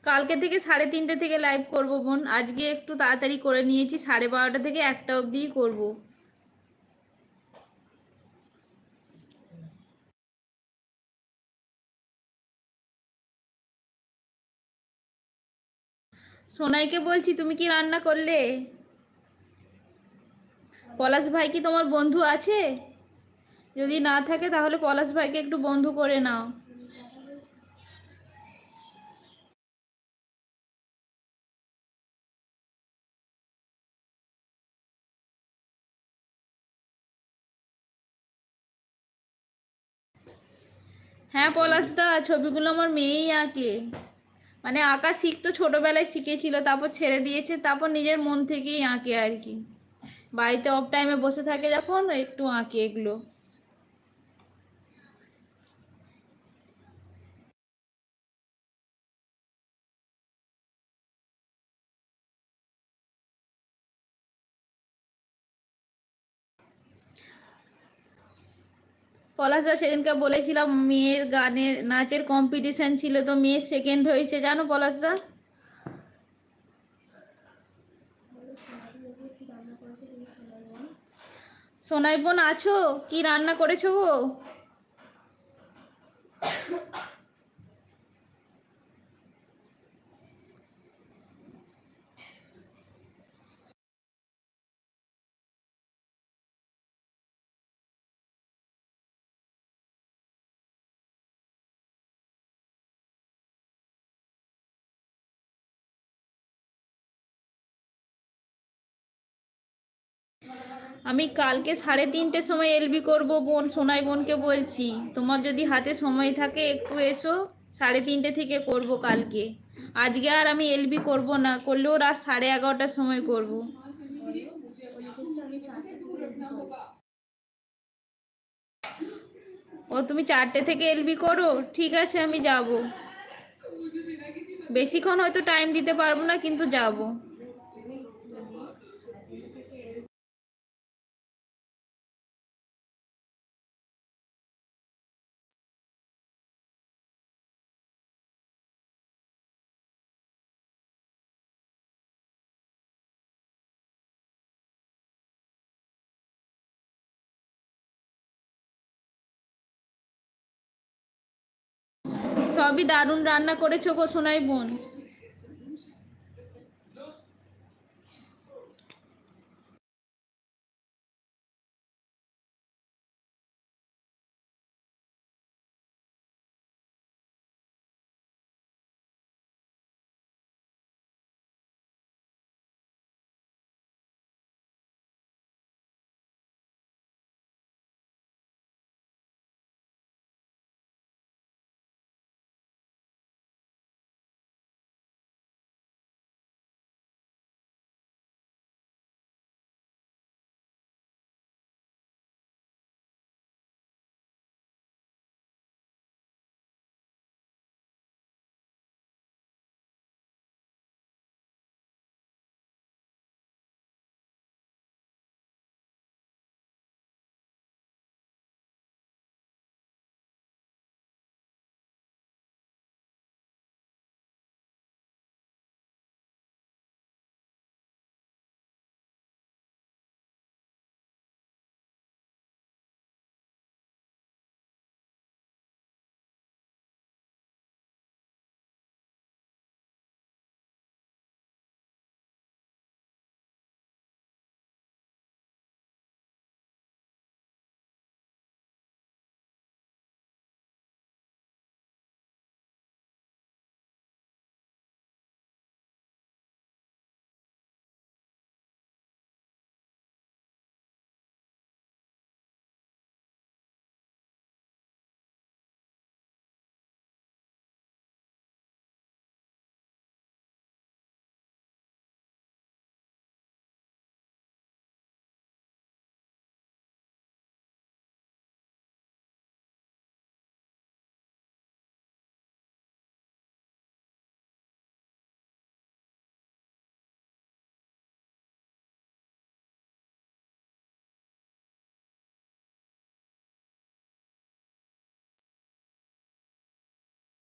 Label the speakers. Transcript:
Speaker 1: কালকে থেকে 3:30 থেকে লাইভ করব বোন। আজকে একটু তাড়াতাড়ি করে নিয়েছি, 12:30 থেকে 1টা অবধিই করব। সোনাইকে বলছি, তুমি কি রান্না করলে? পলাশ ভাই কি তোমার বন্ধু আছে? যদি না থাকে তাহলে পলাশ ভাইকে একটু বন্ধু করে নাও। হ্যাঁ পলাশদা, ছবিগুলো আমার মেয়েই আঁকে। মানে আঁকা শিখতো, ছোটবেলায় শিখেছিল, তারপর ছেড়ে দিয়েছে, তারপর নিজের মন থেকেই আঁকে আর কি। বাড়িতে অফ টাইমে বসে থাকে যখন, একটু আঁকে এগুলো। পলাশদা, সেদিনকে বলেছিলাম মেয়ের গানের নাচের কম্পিটিশন ছিল, তো মেয়ে সেকেন্ড হয়েছে জানো পলাশদা। সোনাই বোন আছো? কি রান্না করেছো গো? আমি কালকে 3:30 সময় এলবি করব বোন, সোনাই বোনকে বলছি। তোমার যদি হাতে সময় থাকে একটু এসো, 3:30 থেকে করব কালকে। আজকে আর আমি এলবি করব না, করলেও রাত 11:30টার সময় করব। ও তুমি 4টে থেকে এলবি করো? ঠিক আছে, আমি যাব। বেশিক্ষণ হয়তো টাইম দিতে পারবো না, কিন্তু যাব। সবই দারুণ রান্না করেছো গো সোনাই বোন।